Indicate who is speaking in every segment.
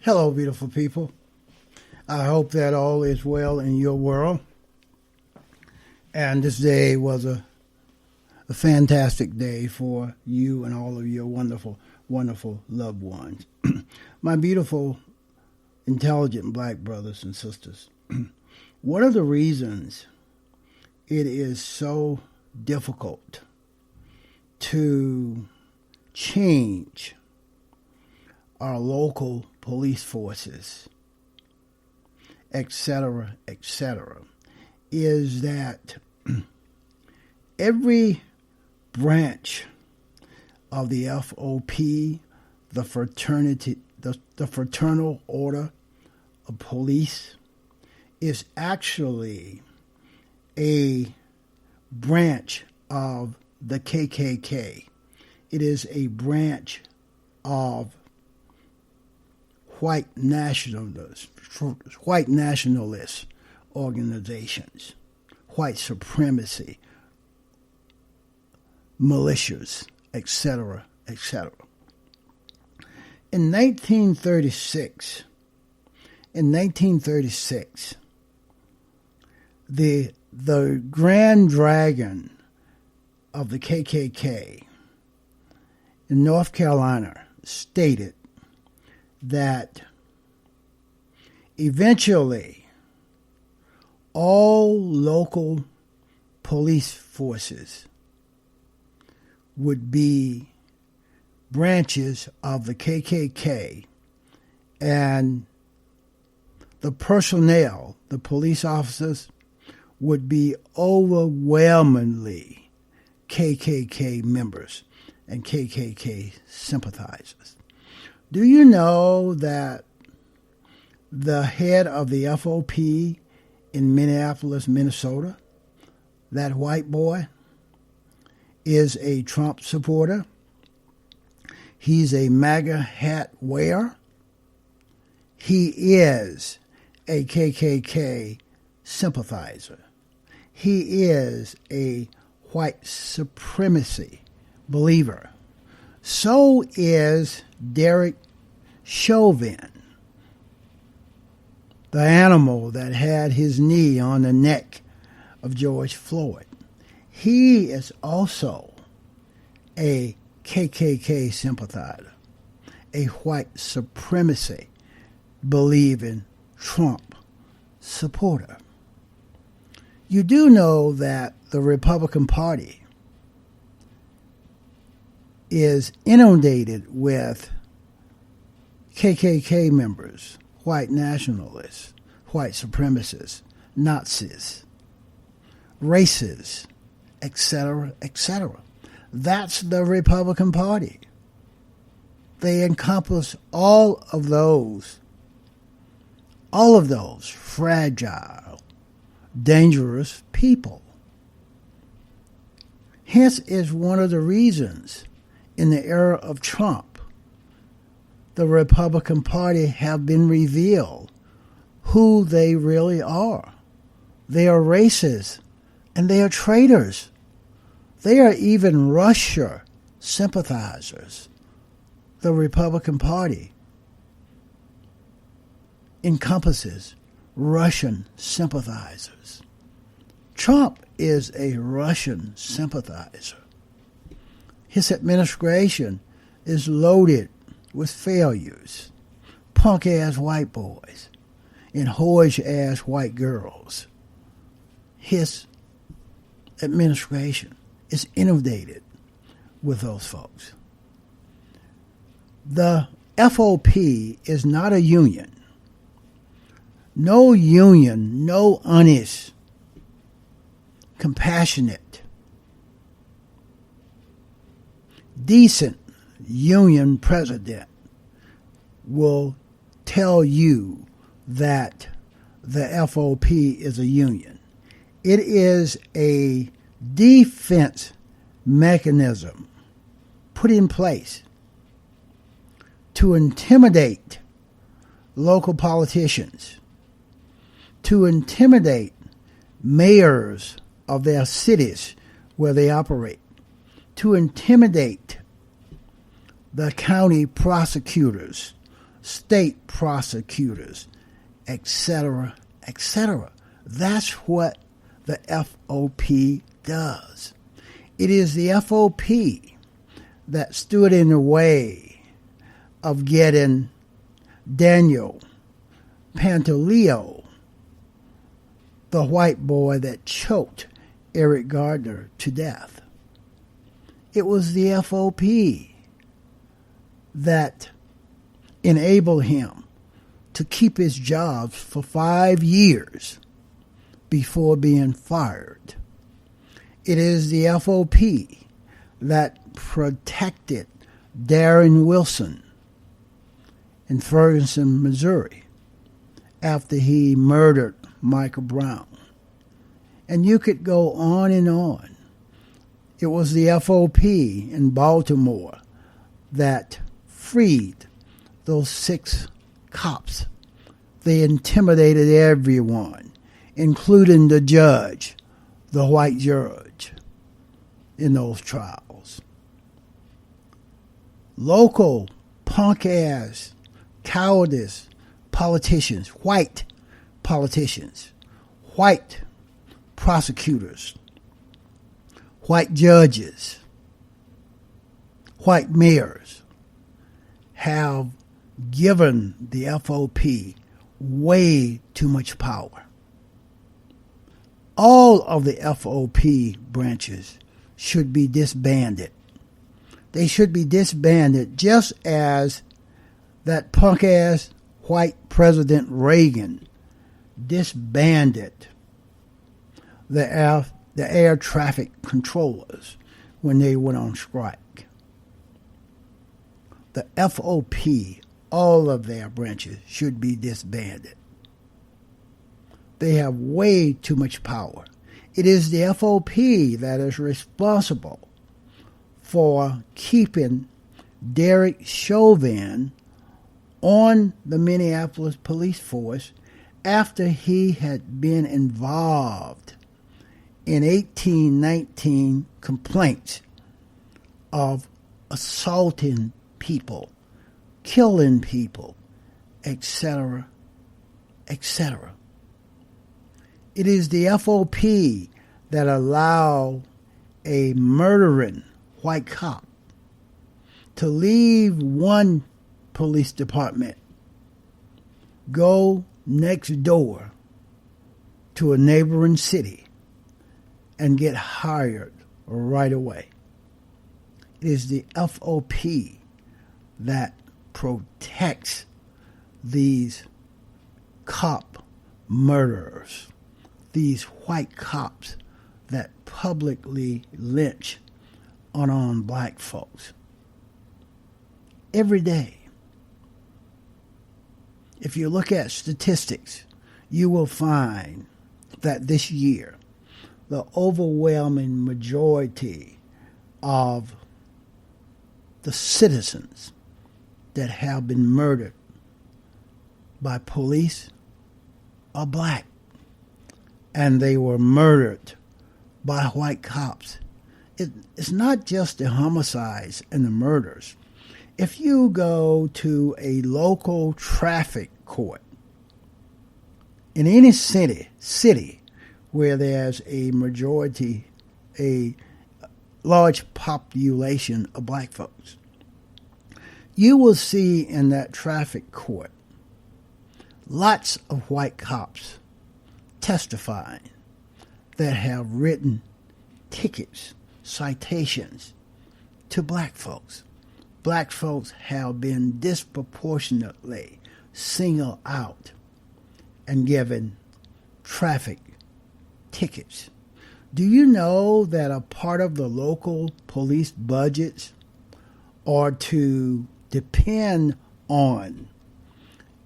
Speaker 1: Hello, beautiful people. I hope that all is well in your world. And this day was a fantastic day for you and all of your wonderful, wonderful loved ones. My beautiful, intelligent black brothers and sisters. One of the reasons it is so difficult to change our local police forces, etc., is that every branch of the FOP, the Fraternal Order of Police, is actually a branch of the KKK. It is a branch of white nationalist organizations, white supremacy, militias, etc., etc. In 1936, the Grand Dragon of the KKK in North Carolina stated that eventually all local police forces would be branches of the KKK, and the personnel, the police officers, would be overwhelmingly KKK members and KKK sympathizers. Do you know that the head of the FOP in Minneapolis, Minnesota, that white boy, is a Trump supporter? He's a MAGA hat wearer. He is a KKK sympathizer. He is a white supremacy believer. So is Derek Chauvin, the animal that had his knee on the neck of George Floyd. He is also a KKK sympathizer, a white supremacy believing Trump supporter. You do know that the Republican Party is inundated with KKK members, white nationalists, white supremacists, Nazis, racists, etc., etc. That's the Republican Party. They encompass all of those fragile, dangerous people. Hence is one of the reasons in the era of Trump, the Republican Party have been revealed who they really are. They are racist and they are traitors. They are even Russia sympathizers. The Republican Party encompasses Russian sympathizers. Trump is a Russian sympathizer. His administration is loaded with failures, punk-ass white boys, and whorish-ass white girls. His administration is inundated with those folks. The FOP is not a union. No union, no honest, compassionate, decent union president will tell you that the FOP is a union. It is a defense mechanism put in place to intimidate local politicians, to intimidate mayors of their cities where they operate, to intimidate the county prosecutors, state prosecutors, etc., etc. That's what the FOP does. It is the FOP that stood in the way of getting Daniel Pantaleo, the white boy that choked Eric Gardner to death. It was the FOP that enabled him to keep his job for 5 years before being fired. It is the FOP that protected Darren Wilson in Ferguson, Missouri, after he murdered Michael Brown. And you could go on and on. It was the FOP in Baltimore that freed those 6 cops. They intimidated everyone, including the judge, the white judge, in those trials. Local punk-ass, cowardice politicians, white politicians, white prosecutors, white judges, white mayors have given the FOP way too much power. All of the FOP branches should be disbanded. They should be disbanded just as that punk-ass white President Reagan disbanded the air traffic controllers when they went on strike. The FOP, all of their branches, should be disbanded. They have way too much power. It is the FOP that is responsible for keeping Derek Chauvin on the Minneapolis police force after he had been involved in 1819 complaints of assaulting people, killing people, etc., etc. It is the FOP that allow a murdering white cop to leave one police department, go next door to a neighboring city, and get hired right away. It is the FOP that protects these cop murderers, these white cops that publicly lynch unarmed black folks. Every day. If you look at statistics, you will find that this year, the overwhelming majority of the citizens that have been murdered by police are black. And they were murdered by white cops. It's not just the homicides and the murders. If you go to a local traffic court in any city where there's a large population of black folks, you will see in that traffic court lots of white cops testifying that have written tickets, citations to black folks. Black folks have been disproportionately singled out and given traffic tickets. Do you know that a part of the local police budgets are to depend on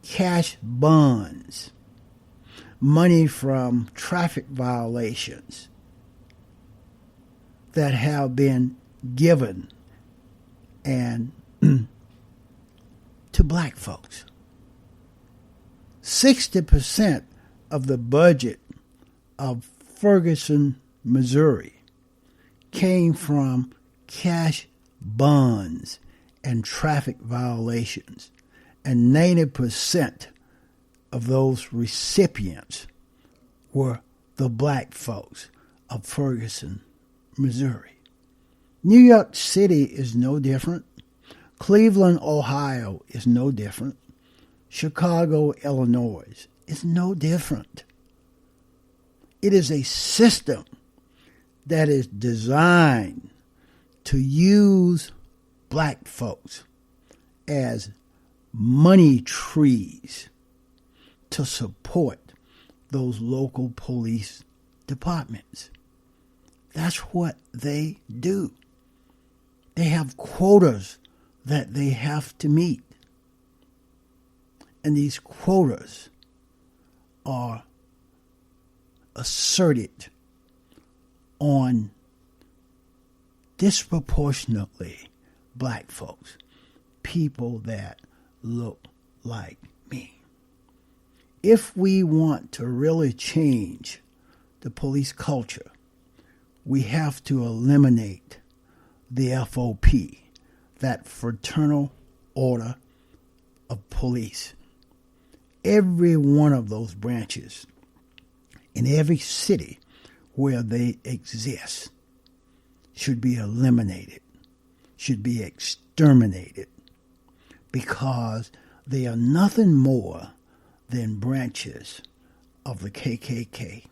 Speaker 1: cash bonds, money from traffic violations that have been given and to black folks? 60% of the budget of Ferguson, Missouri came from cash bonds and traffic violations. And 90% of those recipients were the black folks of Ferguson, Missouri. New York City is no different. Cleveland, Ohio is no different. Chicago, Illinois is no different. It is a system that is designed to use black folks as money trees to support those local police departments. That's what they do. They have quotas that they have to meet. And these quotas are asserted on disproportionately black folks, people that look like me. If we want to really change the police culture, we have to eliminate the FOP, that Fraternal Order of Police. Every one of those branches in every city where they exist should be eliminated, should be exterminated, because they are nothing more than branches of the KKK.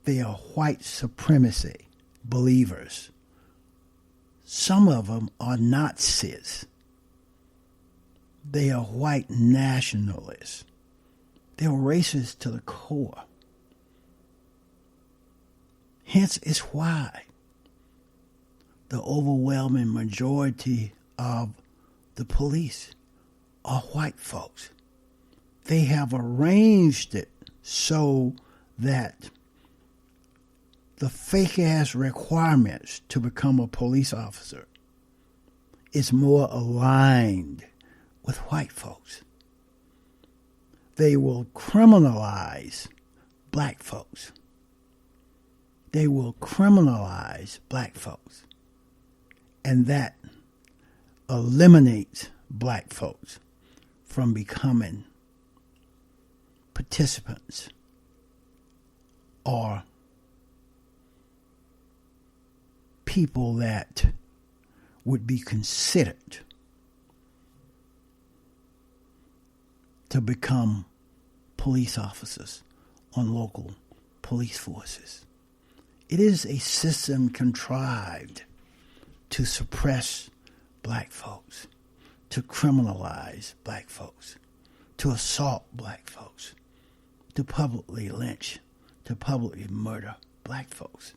Speaker 1: They are white supremacy believers. Some of them are Nazis. They are white nationalists. They're racist to the core. Hence, it's why the overwhelming majority of the police are white folks. They have arranged it so that the fake-ass requirements to become a police officer is more aligned with white folks. They will criminalize black folks. They will criminalize black folks. And that eliminates black folks from becoming participants or people that would be considered to become police officers on local police forces. It is a system contrived to suppress black folks, to criminalize black folks, to assault black folks, to publicly lynch, to publicly murder black folks.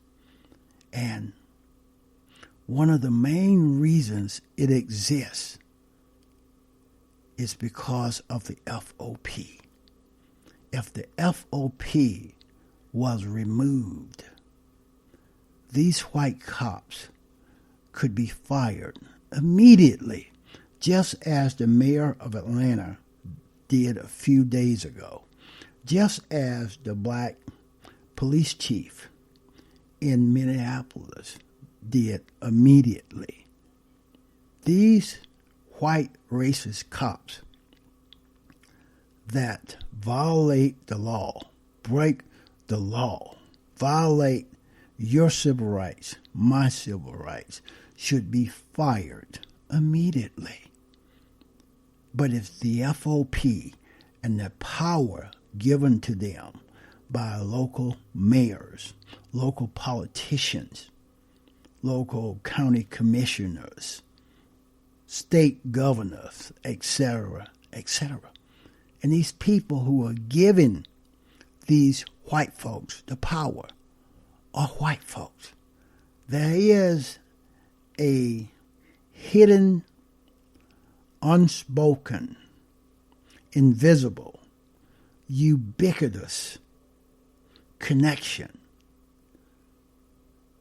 Speaker 1: And one of the main reasons it exists is because of the FOP. If the FOP was removed, these white cops could be fired immediately, just as the mayor of Atlanta did a few days ago, just as the black police chief in Minneapolis did immediately. These white racist cops that violate the law, break the law, violate your civil rights, my civil rights, should be fired immediately. But if the FOP and the power given to them by local mayors, local politicians, local county commissioners, state governors, etc., etc., and these people who are giving these white folks the power are white folks. There is a hidden, unspoken, invisible, ubiquitous connection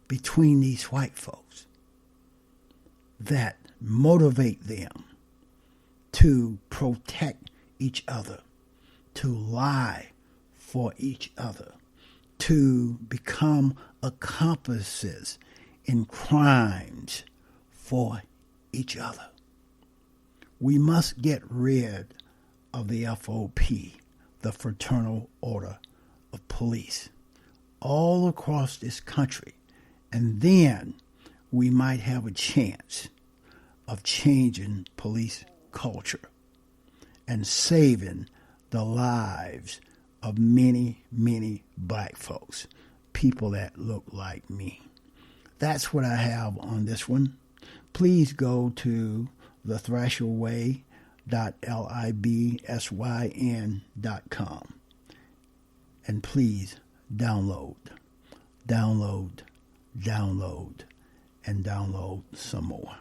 Speaker 1: between these white folks that motivate them to protect each other, to lie for each other, to become accomplices in crimes for each other. We must get rid of the FOP, the Fraternal Order of Police, all across this country. And then we might have a chance of changing police culture and saving the lives of many, many black folks, people that look like me. That's what I have on this one. Please go to thethrasherway.libsyn.com and please download, and download some more.